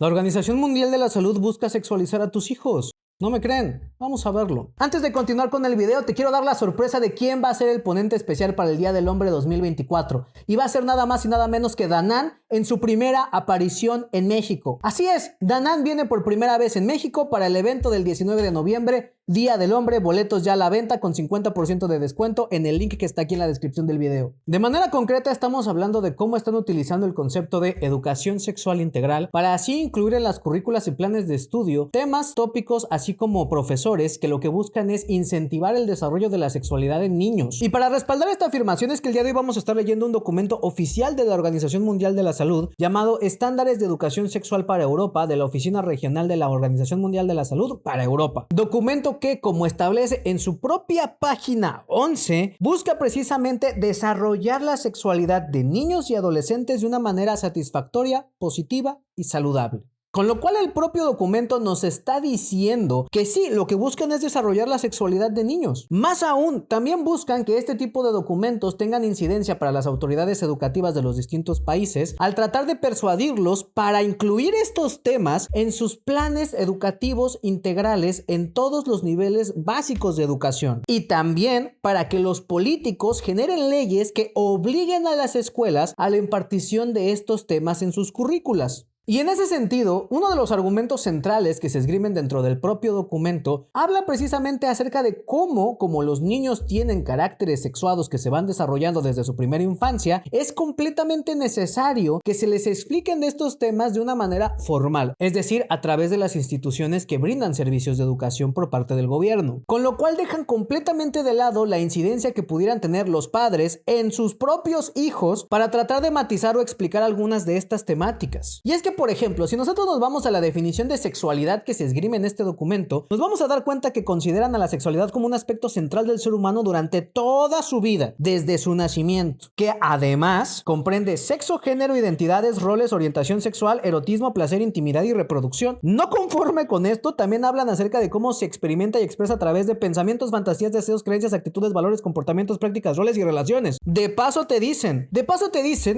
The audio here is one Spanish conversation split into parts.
La Organización Mundial de la Salud busca sexualizar a tus hijos. ¿No me creen? Vamos a verlo. Antes de continuar con el video, te quiero dar la sorpresa de quién va a ser el ponente especial para el Día del Hombre 2024. Y va a ser nada más y nada menos que Danán en su primera aparición en México. Así es, Danán viene por primera vez en México para el evento del 19 de noviembre, Día del Hombre, boletos ya a la venta con 50% de descuento en el link que está aquí en la descripción del video. De manera concreta estamos hablando de cómo están utilizando el concepto de educación sexual integral para así incluir en las currículas y planes de estudio temas, tópicos, así como profesores que lo que buscan es incentivar el desarrollo de la sexualidad en niños. Y para respaldar esta afirmación es que el día de hoy vamos a estar leyendo un documento oficial de la Organización Mundial de la Salud llamado Estándares de Educación Sexual para Europa de la Oficina Regional de la Organización Mundial de la Salud para Europa. Documento que, como establece en su propia página 11, busca precisamente desarrollar la sexualidad de niños y adolescentes de una manera satisfactoria, positiva y saludable. Con lo cual el propio documento nos está diciendo que sí, lo que buscan es desarrollar la sexualidad de niños. Más aún, también buscan que este tipo de documentos tengan incidencia para las autoridades educativas de los distintos países al tratar de persuadirlos para incluir estos temas en sus planes educativos integrales en todos los niveles básicos de educación. Y también para que los políticos generen leyes que obliguen a las escuelas a la impartición de estos temas en sus currículas. Y en ese sentido, uno de los argumentos centrales que se esgrimen dentro del propio documento habla precisamente acerca de cómo, como los niños tienen caracteres sexuados que se van desarrollando desde su primera infancia, es completamente necesario que se les expliquen estos temas de una manera formal, es decir, a través de las instituciones que brindan servicios de educación por parte del gobierno, con lo cual dejan completamente de lado la incidencia que pudieran tener los padres en sus propios hijos para tratar de matizar o explicar algunas de estas temáticas. Y es que, por ejemplo, si nosotros nos vamos a la definición de sexualidad que se esgrime en este documento, nos vamos a dar cuenta que consideran a la sexualidad como un aspecto central del ser humano durante toda su vida, desde su nacimiento, que además comprende sexo, género, identidades, roles, orientación sexual, erotismo, placer, intimidad y reproducción. No conforme con esto, también hablan acerca de cómo se experimenta y expresa a través de pensamientos, fantasías, deseos, creencias, actitudes, valores, comportamientos, prácticas, roles y relaciones. De paso te dicen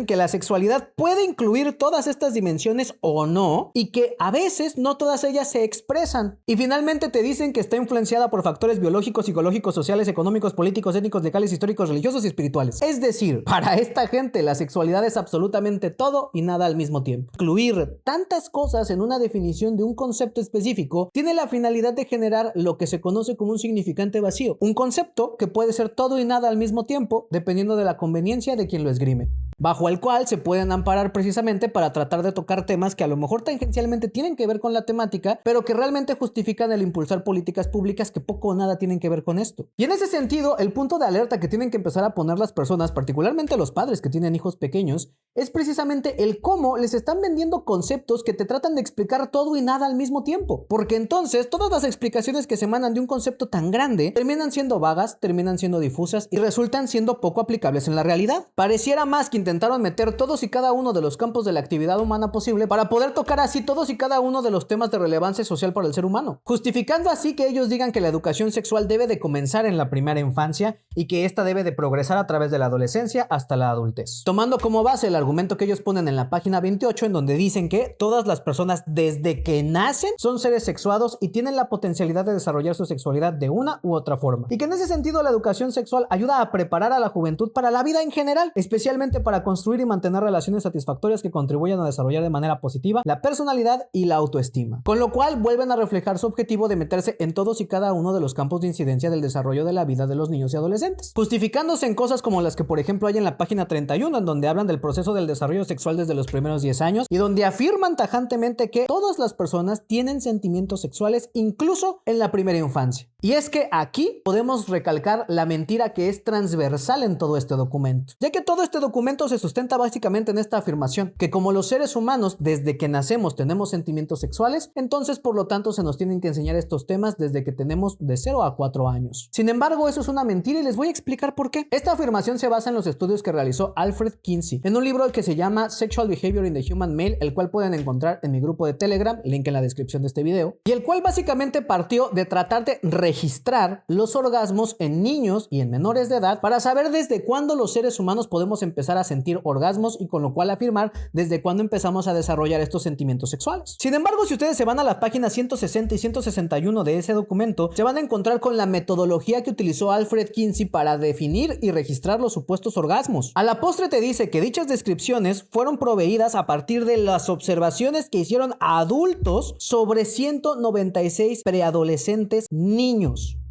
que la sexualidad puede incluir todas estas dimensiones o no, y que a veces no todas ellas se expresan. Y finalmente te dicen que está influenciada por factores biológicos, psicológicos, sociales, económicos, políticos, étnicos, legales, históricos, religiosos y espirituales. Es decir, para esta gente la sexualidad es absolutamente todo y nada al mismo tiempo. Incluir tantas cosas en una definición de un concepto específico tiene la finalidad de generar lo que se conoce como un significante vacío, un concepto que puede ser todo y nada al mismo tiempo dependiendo de la conveniencia de quien lo esgrime, bajo el cual se pueden amparar precisamente para tratar de tocar temas que a lo mejor tangencialmente tienen que ver con la temática, pero que realmente justifican el impulsar políticas públicas que poco o nada tienen que ver con esto. Y en ese sentido, el punto de alerta que tienen que empezar a poner las personas, particularmente los padres que tienen hijos pequeños, es precisamente el cómo les están vendiendo conceptos que te tratan de explicar todo y nada al mismo tiempo. Porque entonces todas las explicaciones que se emanan de un concepto tan grande terminan siendo vagas, terminan siendo difusas y resultan siendo poco aplicables en la realidad. Pareciera más que intentaron meter todos y cada uno de los campos de la actividad humana posible para poder tocar así todos y cada uno de los temas de relevancia social para el ser humano, justificando así que ellos digan que la educación sexual debe de comenzar en la primera infancia y que esta debe de progresar a través de la adolescencia hasta la adultez, tomando como base el argumento que ellos ponen en la página 28, en donde dicen que todas las personas desde que nacen son seres sexuados y tienen la potencialidad de desarrollar su sexualidad de una u otra forma, y que en ese sentido la educación sexual ayuda a preparar a la juventud para la vida en general, especialmente para construir y mantener relaciones satisfactorias que contribuyan a desarrollar de manera positiva la personalidad y la autoestima, con lo cual vuelven a reflejar su objetivo de meterse en todos y cada uno de los campos de incidencia del desarrollo de la vida de los niños y adolescentes, justificándose en cosas como las que por ejemplo hay en la página 31, en donde hablan del proceso del desarrollo sexual desde los primeros 10 años y donde afirman tajantemente que todas las personas tienen sentimientos sexuales incluso en la primera infancia. Y es que aquí podemos recalcar la mentira que es transversal en todo este documento, ya que todo este documento se sustenta básicamente en esta afirmación, que como los seres humanos desde que nacemos tenemos sentimientos sexuales, entonces por lo tanto se nos tienen que enseñar estos temas desde que tenemos de 0 a 4 años. Sin embargo, eso es una mentira y les voy a explicar por qué. Esta afirmación se basa en los estudios que realizó Alfred Kinsey en un libro que se llama Sexual Behavior in the Human Male, el cual pueden encontrar en mi grupo de Telegram, link en la descripción de este video, y el cual básicamente partió de tratar de registrar registrar los orgasmos en niños y en menores de edad para saber desde cuándo los seres humanos podemos empezar a sentir orgasmos y con lo cual afirmar desde cuándo empezamos a desarrollar estos sentimientos sexuales. Sin embargo, si ustedes se van a las páginas 160 y 161 de ese documento, se van a encontrar con la metodología que utilizó Alfred Kinsey para definir y registrar los supuestos orgasmos. A la postre te dice que dichas descripciones fueron proveídas a partir de las observaciones que hicieron a adultos sobre 196 preadolescentes niños.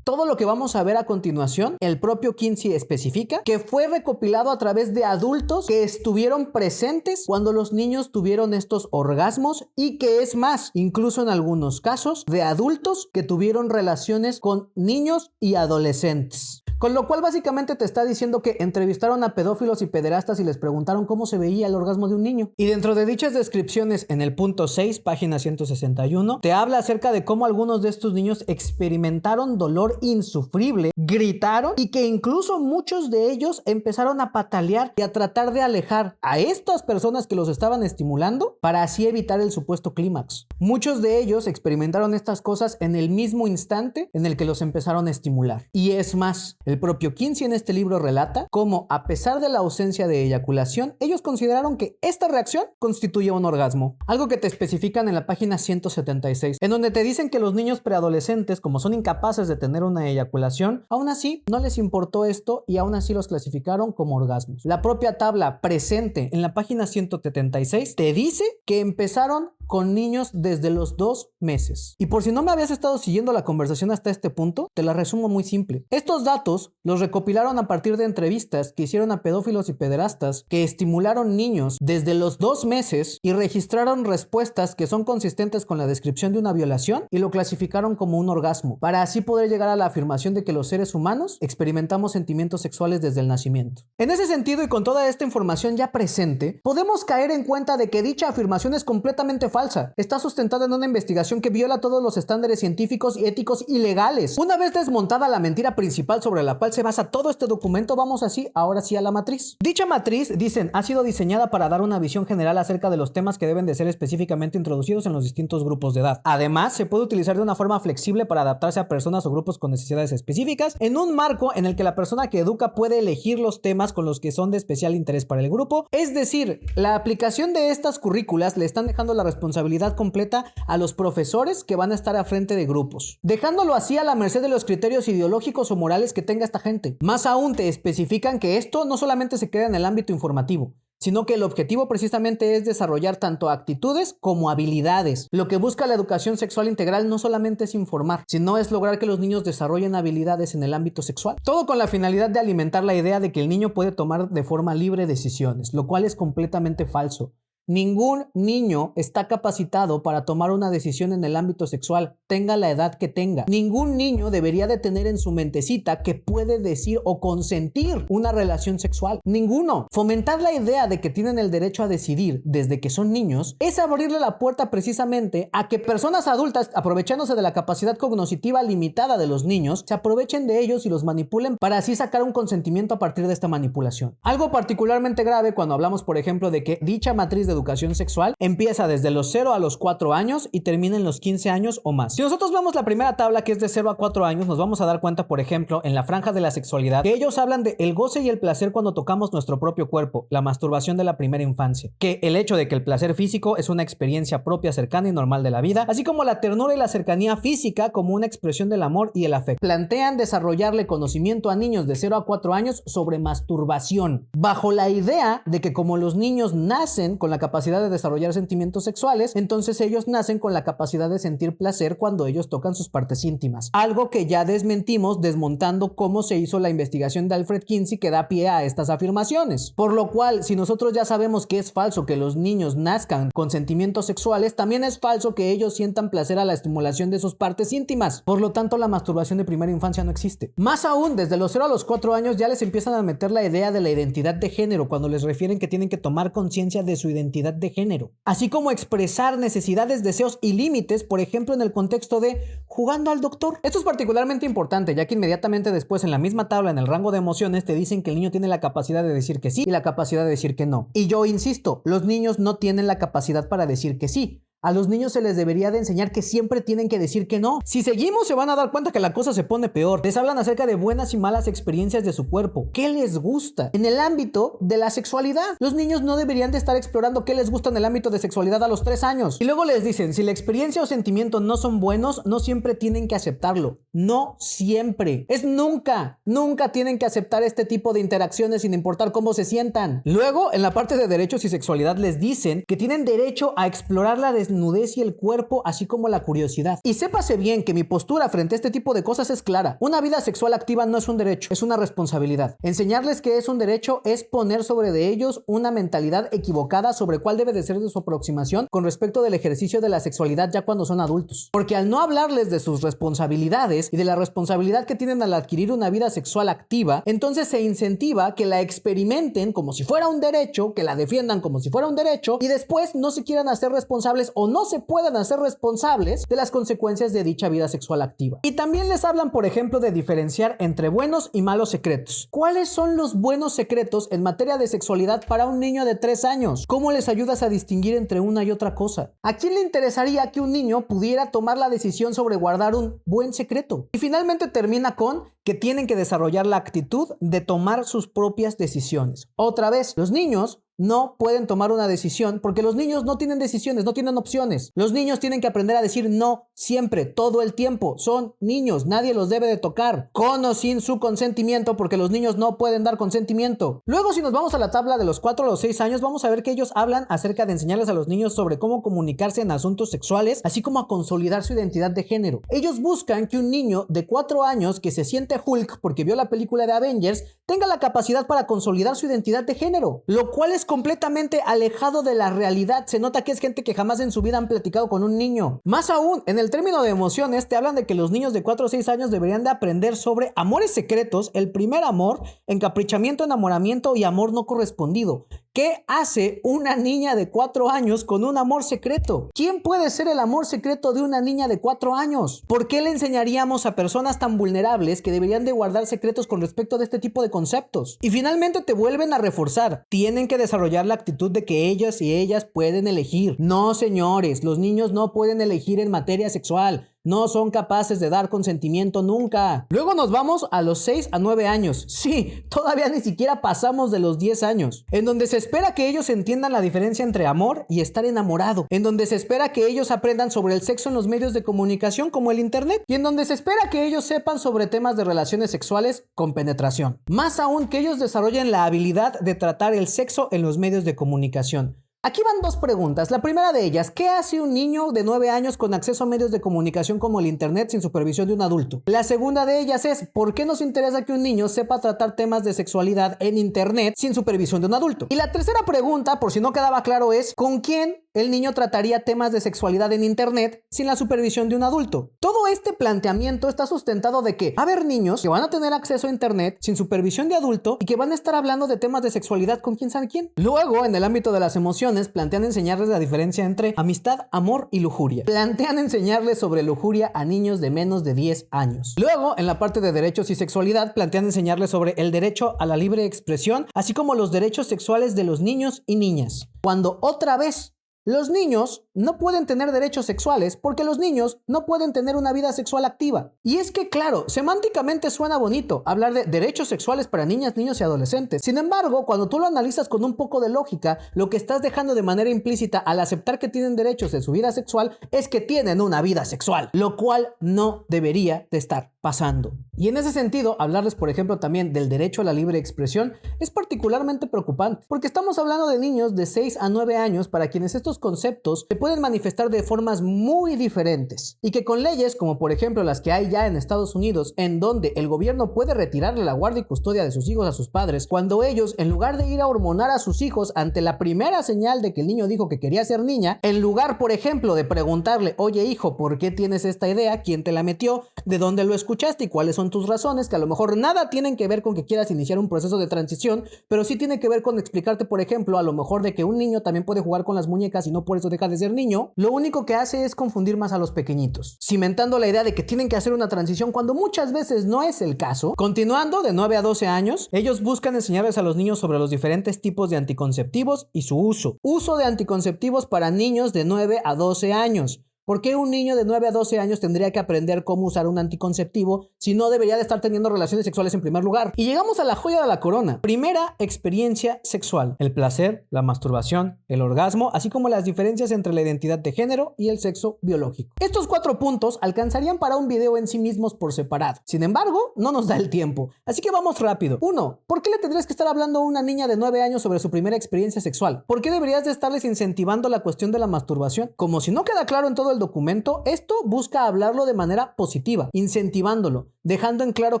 Todo lo que vamos a ver a continuación, el propio Kinsey especifica que fue recopilado a través de adultos que estuvieron presentes cuando los niños tuvieron estos orgasmos y que es más, incluso en algunos casos, de adultos que tuvieron relaciones con niños y adolescentes. Con lo cual básicamente te está diciendo que entrevistaron a pedófilos y pederastas y les preguntaron cómo se veía el orgasmo de un niño. Y dentro de dichas descripciones, en el punto 6, página 161, te habla acerca de cómo algunos de estos niños experimentaron dolor insufrible, gritaron y que incluso muchos de ellos empezaron a patalear y a tratar de alejar a estas personas que los estaban estimulando para así evitar el supuesto clímax. Muchos de ellos experimentaron estas cosas en el mismo instante en el que los empezaron a estimular. Y es más, el propio Kinsey en este libro relata cómo, a pesar de la ausencia de eyaculación, ellos consideraron que esta reacción constituía un orgasmo. Algo que te especifican en la página 176, en donde te dicen que los niños preadolescentes, como son incapaces de tener una eyaculación, aún así no les importó esto y aún así los clasificaron como orgasmos. La propia tabla presente en la página 176 te dice que empezaron con niños desde los 2 meses. Y por si no me habías estado siguiendo la conversación hasta este punto, te la resumo muy simple. Estos datos los recopilaron a partir de entrevistas que hicieron a pedófilos y pederastas que estimularon niños desde los 2 meses y registraron respuestas que son consistentes con la descripción de una violación y lo clasificaron como un orgasmo, para así poder llegar a la afirmación de que los seres humanos experimentamos sentimientos sexuales desde el nacimiento. En ese sentido y con toda esta información ya presente, podemos caer en cuenta de que dicha afirmación es completamente falsa. Está sustentada en una investigación que viola todos los estándares científicos y éticos y legales. Una vez desmontada la mentira principal sobre la cual se basa todo este documento, vamos ahora sí a la matriz. Dicha matriz, dicen, ha sido diseñada para dar una visión general acerca de los temas que deben de ser específicamente introducidos en los distintos grupos de edad. Además, se puede utilizar de una forma flexible para adaptarse a personas o grupos con necesidades específicas, en un marco en el que la persona que educa puede elegir los temas con los que son de especial interés para el grupo. Es decir, la aplicación de estas currículas le están dejando la responsabilidad completa a los profesores que van a estar a frente de grupos, dejándolo así a la merced de los criterios ideológicos o morales que tenga esta gente. Más aún te especifican que esto no solamente se queda en el ámbito informativo, sino que el objetivo precisamente es desarrollar tanto actitudes como habilidades. Lo que busca la educación sexual integral no solamente es informar, sino es lograr que los niños desarrollen habilidades en el ámbito sexual. Todo con la finalidad de alimentar la idea de que el niño puede tomar de forma libre decisiones, lo cual es completamente falso. Ningún niño está capacitado para tomar una decisión en el ámbito sexual, tenga la edad que tenga. Ningún niño debería de tener en su mentecita que puede decir o consentir una relación sexual. Ninguno. Fomentar la idea de que tienen el derecho a decidir desde que son niños es abrirle la puerta precisamente a que personas adultas, aprovechándose de la capacidad cognitiva limitada de los niños, se aprovechen de ellos y los manipulen para así sacar un consentimiento a partir de esta manipulación. Algo particularmente grave cuando hablamos, por ejemplo, de que dicha matriz de educación sexual empieza desde los 0 a los 4 años y termina en los 15 años o más. Si nosotros vemos la primera tabla, que es de 0 a 4 años, nos vamos a dar cuenta, por ejemplo, en la franja de la sexualidad, que ellos hablan de el goce y el placer cuando tocamos nuestro propio cuerpo, la masturbación de la primera infancia, que el hecho de que el placer físico es una experiencia propia, cercana y normal de la vida, así como la ternura y la cercanía física como una expresión del amor y el afecto. Plantean desarrollarle conocimiento a niños de 0 a 4 años sobre masturbación, bajo la idea de que como los niños nacen con la capacidad de desarrollar sentimientos sexuales, entonces ellos nacen con la capacidad de sentir placer cuando ellos tocan sus partes íntimas. Algo que ya desmentimos desmontando cómo se hizo la investigación de Alfred Kinsey que da pie a estas afirmaciones. Por lo cual, si nosotros ya sabemos que es falso que los niños nazcan con sentimientos sexuales, también es falso que ellos sientan placer a la estimulación de sus partes íntimas. Por lo tanto, la masturbación de primera infancia no existe. Más aún, desde los 0 a los 4 años ya les empiezan a meter la idea de la identidad de género cuando les refieren que tienen que tomar conciencia de su identidad de género, así como expresar necesidades, deseos y límites, por ejemplo en el contexto de jugando al doctor. Esto es particularmente importante, ya que inmediatamente después en la misma tabla, en el rango de emociones, te dicen que el niño tiene la capacidad de decir que sí y la capacidad de decir que no. Y yo insisto, los niños no tienen la capacidad para decir que sí. A los niños se les debería de enseñar que siempre tienen que decir que no. Si seguimos se van a dar cuenta que la cosa se pone peor. Les hablan acerca de buenas y malas experiencias de su cuerpo. ¿Qué les gusta? En el ámbito de la sexualidad. Los niños no deberían de estar explorando qué les gusta en el ámbito de sexualidad a los 3 años. Y luego les dicen, si la experiencia o sentimiento no son buenos, no siempre tienen que aceptarlo. No siempre. Es nunca. Nunca tienen que aceptar este tipo de interacciones sin importar cómo se sientan. Luego, en la parte de derechos y sexualidad les dicen que tienen derecho a explorar la desnudez y el cuerpo, así como la curiosidad. Y sépase bien que mi postura frente a este tipo de cosas es clara. Una vida sexual activa no es un derecho, es una responsabilidad. Enseñarles que es un derecho es poner sobre de ellos una mentalidad equivocada sobre cuál debe de ser de su aproximación con respecto del ejercicio de la sexualidad ya cuando son adultos. Porque al no hablarles de sus responsabilidades y de la responsabilidad que tienen al adquirir una vida sexual activa, entonces se incentiva que la experimenten como si fuera un derecho, que la defiendan como si fuera un derecho y después no se quieran hacer responsables o no se puedan hacer responsables de las consecuencias de dicha vida sexual activa. Y también les hablan, por ejemplo, de diferenciar entre buenos y malos secretos. ¿Cuáles son los buenos secretos en materia de sexualidad para un niño de 3 años? ¿Cómo les ayudas a distinguir entre una y otra cosa? ¿A quién le interesaría que un niño pudiera tomar la decisión sobre guardar un buen secreto? Y finalmente termina con que tienen que desarrollar la actitud de tomar sus propias decisiones. Otra vez, los niños no pueden tomar una decisión porque los niños no tienen decisiones, no tienen opciones. Los niños tienen que aprender a decir no siempre, todo el tiempo. Son niños, nadie los debe de tocar, con o sin su consentimiento, porque los niños no pueden dar consentimiento. Luego, si nos vamos a la tabla de los 4 a los 6 años, vamos a ver que ellos hablan acerca de enseñarles a los niños sobre cómo comunicarse en asuntos sexuales, así como a consolidar su identidad de género. Ellos buscan que un niño de 4 años que se siente Hulk porque vio la película de Avengers tenga la capacidad para consolidar su identidad de género, lo cual es completamente alejado de la realidad. Se nota que es gente que jamás en su vida han platicado con un niño. Más aún, en el término de emociones te hablan de que los niños de 4 o 6 años deberían de aprender sobre amores secretos, el primer amor, encaprichamiento, enamoramiento y amor no correspondido. ¿Qué hace una niña de 4 años con un amor secreto? ¿Quién puede ser el amor secreto de una niña de 4 años? ¿Por qué le enseñaríamos a personas tan vulnerables que deberían de guardar secretos con respecto de este tipo de conceptos? Y finalmente te vuelven a reforzar. Tienen que desarrollar la actitud de que ellas y ellas pueden elegir. No, señores, los niños no pueden elegir en materia sexual. No son capaces de dar consentimiento nunca. Luego nos vamos a los 6 a 9 años. Sí, todavía ni siquiera pasamos de los 10 años. En donde se espera que ellos entiendan la diferencia entre amor y estar enamorado. En donde se espera que ellos aprendan sobre el sexo en los medios de comunicación como el internet. Y en donde se espera que ellos sepan sobre temas de relaciones sexuales con penetración. Más aún que ellos desarrollen la habilidad de tratar el sexo en los medios de comunicación. Aquí van 2 preguntas. La primera de ellas, ¿qué hace un niño de 9 años con acceso a medios de comunicación como el internet sin supervisión de un adulto? La segunda de ellas es, ¿por qué nos interesa que un niño sepa tratar temas de sexualidad en internet sin supervisión de un adulto? Y la tercera pregunta, por si no quedaba claro, es, ¿con quién el niño trataría temas de sexualidad en internet sin la supervisión de un adulto? Todo este planteamiento está sustentado de que va a haber niños que van a tener acceso a internet sin supervisión de adulto y que van a estar hablando de temas de sexualidad con quién sabe quién. Luego, en el ámbito de las emociones, plantean enseñarles la diferencia entre amistad, amor y lujuria. Plantean enseñarles sobre lujuria a niños de menos de 10 años. Luego, en la parte de derechos y sexualidad, plantean enseñarles sobre el derecho a la libre expresión, así como los derechos sexuales de los niños y niñas. Cuando otra vez los niños no pueden tener derechos sexuales porque los niños no pueden tener una vida sexual activa. Y es que, claro, semánticamente suena bonito hablar de derechos sexuales para niñas, niños y adolescentes. Sin embargo, cuando tú lo analizas con un poco de lógica, lo que estás dejando de manera implícita al aceptar que tienen derechos en su vida sexual es que tienen una vida sexual, lo cual no debería de estar pasando. Y en ese sentido, hablarles, por ejemplo, también del derecho a la libre expresión es particularmente preocupante, porque estamos hablando de niños de 6 a 9 años para quienes estos conceptos se pueden manifestar de formas muy diferentes y que con leyes como por ejemplo las que hay ya en Estados Unidos, en donde el gobierno puede retirarle la guardia y custodia de sus hijos a sus padres cuando ellos, en lugar de ir a hormonar a sus hijos ante la primera señal de que el niño dijo que quería ser niña, en lugar, por ejemplo, de preguntarle, oye hijo, ¿por qué tienes esta idea? ¿Quién te la metió? ¿De dónde lo escuchaste? escuchaste y cuáles son tus razones, que a lo mejor nada tienen que ver con que quieras iniciar un proceso de transición, pero sí tiene que ver con explicarte, por ejemplo, a lo mejor de que un niño también puede jugar con las muñecas y no por eso deja de ser niño. Lo único que hace es confundir más a los pequeñitos, cimentando la idea de que tienen que hacer una transición cuando muchas veces no es el caso. Continuando, de 9 a 12 años, ellos buscan enseñarles a los niños sobre los diferentes tipos de anticonceptivos y su uso. Uso de anticonceptivos para niños de 9 a 12 años. ¿Por qué un niño de 9 a 12 años tendría que aprender cómo usar un anticonceptivo si no debería de estar teniendo relaciones sexuales en primer lugar? Y llegamos a la joya de la corona. Primera experiencia sexual. El placer, la masturbación, el orgasmo, así como las diferencias entre la identidad de género y el sexo biológico. Estos 4 puntos alcanzarían para un video en sí mismos por separado. Sin embargo, no nos da el tiempo. Así que vamos rápido. 1. ¿Por qué le tendrías que estar hablando a una niña de 9 años sobre su primera experiencia sexual? ¿Por qué deberías de estarles incentivando la cuestión de la masturbación? Como si no queda claro en todo el documento, esto busca hablarlo de manera positiva, incentivándolo, dejando en claro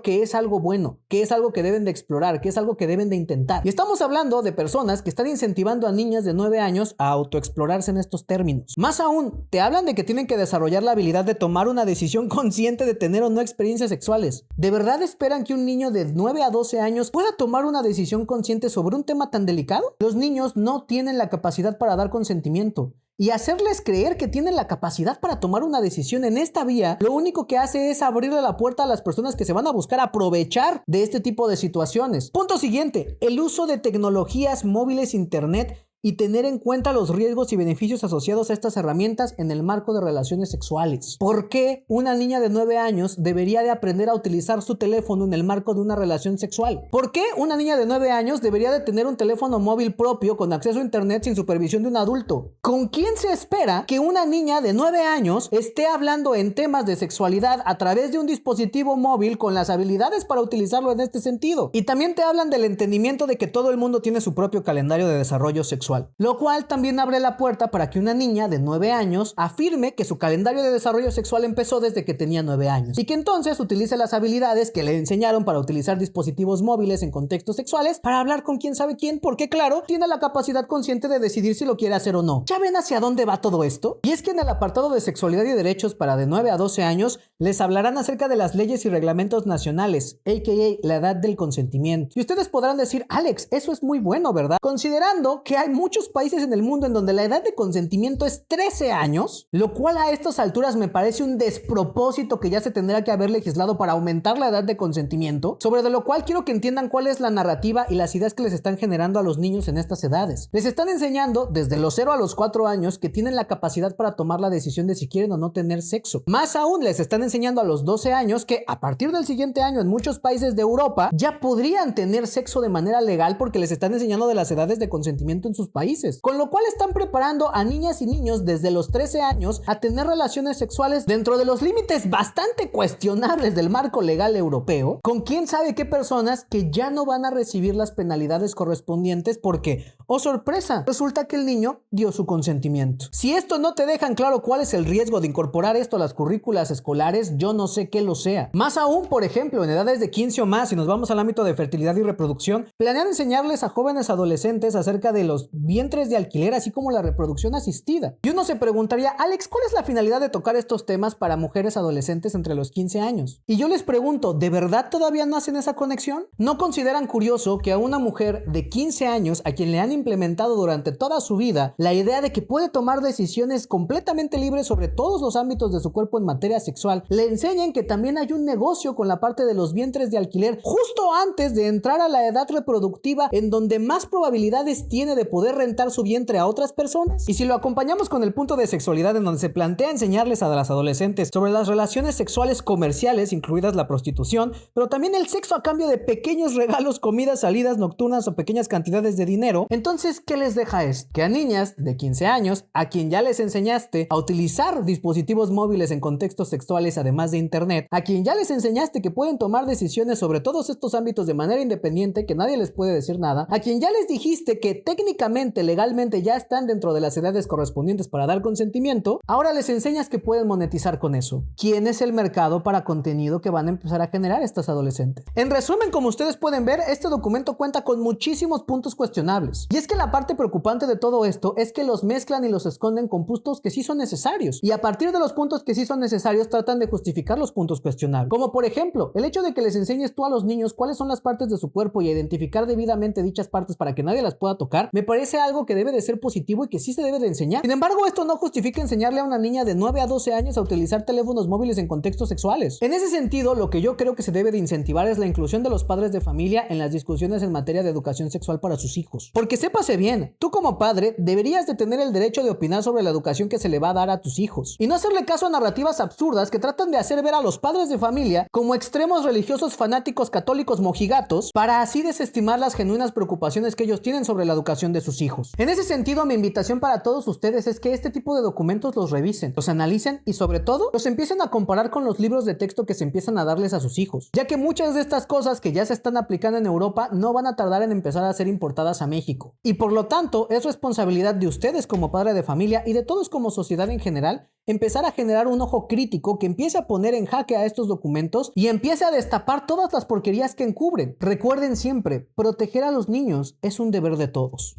que es algo bueno, que es algo que deben de explorar, que es algo que deben de intentar. Y estamos hablando de personas que están incentivando a niñas de 9 años a autoexplorarse en estos términos. Más aún, te hablan de que tienen que desarrollar la habilidad de tomar una decisión consciente de tener o no experiencias sexuales. ¿De verdad esperan que un niño de 9 a 12 años pueda tomar una decisión consciente sobre un tema tan delicado? Los niños no tienen la capacidad para dar consentimiento. Y hacerles creer que tienen la capacidad para tomar una decisión en esta vía, lo único que hace es abrirle la puerta a las personas que se van a buscar aprovechar de este tipo de situaciones. Punto siguiente, el uso de tecnologías móviles, internet y tener en cuenta los riesgos y beneficios asociados a estas herramientas en el marco de relaciones sexuales. ¿Por qué una niña de 9 años debería de aprender a utilizar su teléfono en el marco de una relación sexual? ¿Por qué una niña de 9 años debería de tener un teléfono móvil propio con acceso a internet sin supervisión de un adulto? ¿Con quién se espera que una niña de 9 años esté hablando en temas de sexualidad a través de un dispositivo móvil con las habilidades para utilizarlo en este sentido? Y también te hablan del entendimiento de que todo el mundo tiene su propio calendario de desarrollo sexual, lo cual también abre la puerta para que una niña de 9 años afirme que su calendario de desarrollo sexual empezó desde que tenía 9 años y que entonces utilice las habilidades que le enseñaron para utilizar dispositivos móviles en contextos sexuales para hablar con quién sabe quién, porque claro, tiene la capacidad consciente de decidir si lo quiere hacer o no. ¿Ya ven hacia dónde va todo esto? Y es que en el apartado de sexualidad y derechos para de 9 a 12 años les hablarán acerca de las leyes y reglamentos nacionales, a.k.a. la edad del consentimiento. Y ustedes podrán decir, Alex, eso es muy bueno, ¿verdad? Considerando que hay muchos países en el mundo en donde la edad de consentimiento es 13 años, lo cual a estas alturas me parece un despropósito que ya se tendrá que haber legislado para aumentar la edad de consentimiento, sobre de lo cual quiero que entiendan cuál es la narrativa y las ideas que les están generando a los niños en estas edades. Les están enseñando desde los 0 a los 4 años que tienen la capacidad para tomar la decisión de si quieren o no tener sexo. Más aún, les están enseñando a los 12 años que a partir del siguiente año en muchos países de Europa ya podrían tener sexo de manera legal porque les están enseñando de las edades de consentimiento en sus países, con lo cual están preparando a niñas y niños desde los 13 años a tener relaciones sexuales dentro de los límites bastante cuestionables del marco legal europeo, con quién sabe qué personas que ya no van a recibir las penalidades correspondientes porque, oh sorpresa, resulta que el niño dio su consentimiento. Si esto no te dejan claro cuál es el riesgo de incorporar esto a las currículas escolares, yo no sé qué lo sea. Más aún, por ejemplo, en edades de 15 o más, si nos vamos al ámbito de fertilidad y reproducción, planean enseñarles a jóvenes adolescentes acerca de los vientres de alquiler, así como la reproducción asistida. Y uno se preguntaría, Alex, ¿cuál es la finalidad de tocar estos temas para mujeres adolescentes entre los 15 años? Y yo les pregunto, ¿de verdad todavía no hacen esa conexión? ¿No consideran curioso que a una mujer de 15 años, a quien le han implementado durante toda su vida la idea de que puede tomar decisiones completamente libres sobre todos los ámbitos de su cuerpo en materia sexual, le enseñen que también hay un negocio con la parte de los vientres de alquiler justo antes de entrar a la edad reproductiva en donde más probabilidades tiene de poder rentar su vientre a otras personas? Y si lo acompañamos con el punto de sexualidad en donde se plantea enseñarles a las adolescentes sobre las relaciones sexuales comerciales, incluidas la prostitución, pero también el sexo a cambio de pequeños regalos, comidas, salidas nocturnas o pequeñas cantidades de dinero, entonces, ¿qué les deja esto? Que a niñas de 15 años, a quien ya les enseñaste a utilizar dispositivos móviles en contextos sexuales además de internet, a quien ya les enseñaste que pueden tomar decisiones sobre todos estos ámbitos de manera independiente, que nadie les puede decir nada, a quien ya les dijiste que técnicamente, legalmente ya están dentro de las edades correspondientes para dar consentimiento, ahora les enseñas que pueden monetizar con eso. ¿Quién es el mercado para contenido que van a empezar a generar estas adolescentes? En resumen, como ustedes pueden ver, este documento cuenta con muchísimos puntos cuestionables. Y es que la parte preocupante de todo esto es que los mezclan y los esconden con puntos que sí son necesarios. Y a partir de los puntos que sí son necesarios tratan de justificar los puntos cuestionables. Como por ejemplo, el hecho de que les enseñes tú a los niños cuáles son las partes de su cuerpo y identificar debidamente dichas partes para que nadie las pueda tocar, me parece algo que debe de ser positivo y que sí se debe de enseñar. Sin embargo, esto no justifica enseñarle a una niña de 9 a 12 años a utilizar teléfonos móviles en contextos sexuales. En ese sentido, lo que yo creo que se debe de incentivar es la inclusión de los padres de familia en las discusiones en materia de educación sexual para sus hijos. Porque sépase bien, tú como padre deberías de tener el derecho de opinar sobre la educación que se le va a dar a tus hijos y no hacerle caso a narrativas absurdas que tratan de hacer ver a los padres de familia como extremos religiosos fanáticos católicos mojigatos para así desestimar las genuinas preocupaciones que ellos tienen sobre la educación de sus hijos. En ese sentido, mi invitación para todos ustedes es que este tipo de documentos los revisen, los analicen y sobre todo los empiecen a comparar con los libros de texto que se empiezan a darles a sus hijos, ya que muchas de estas cosas que ya se están aplicando en Europa no van a tardar en empezar a ser importadas a México. Y por lo tanto, es responsabilidad de ustedes como padre de familia y de todos como sociedad en general empezar a generar un ojo crítico que empiece a poner en jaque a estos documentos y empiece a destapar todas las porquerías que encubren. Recuerden siempre, proteger a los niños es un deber de todos.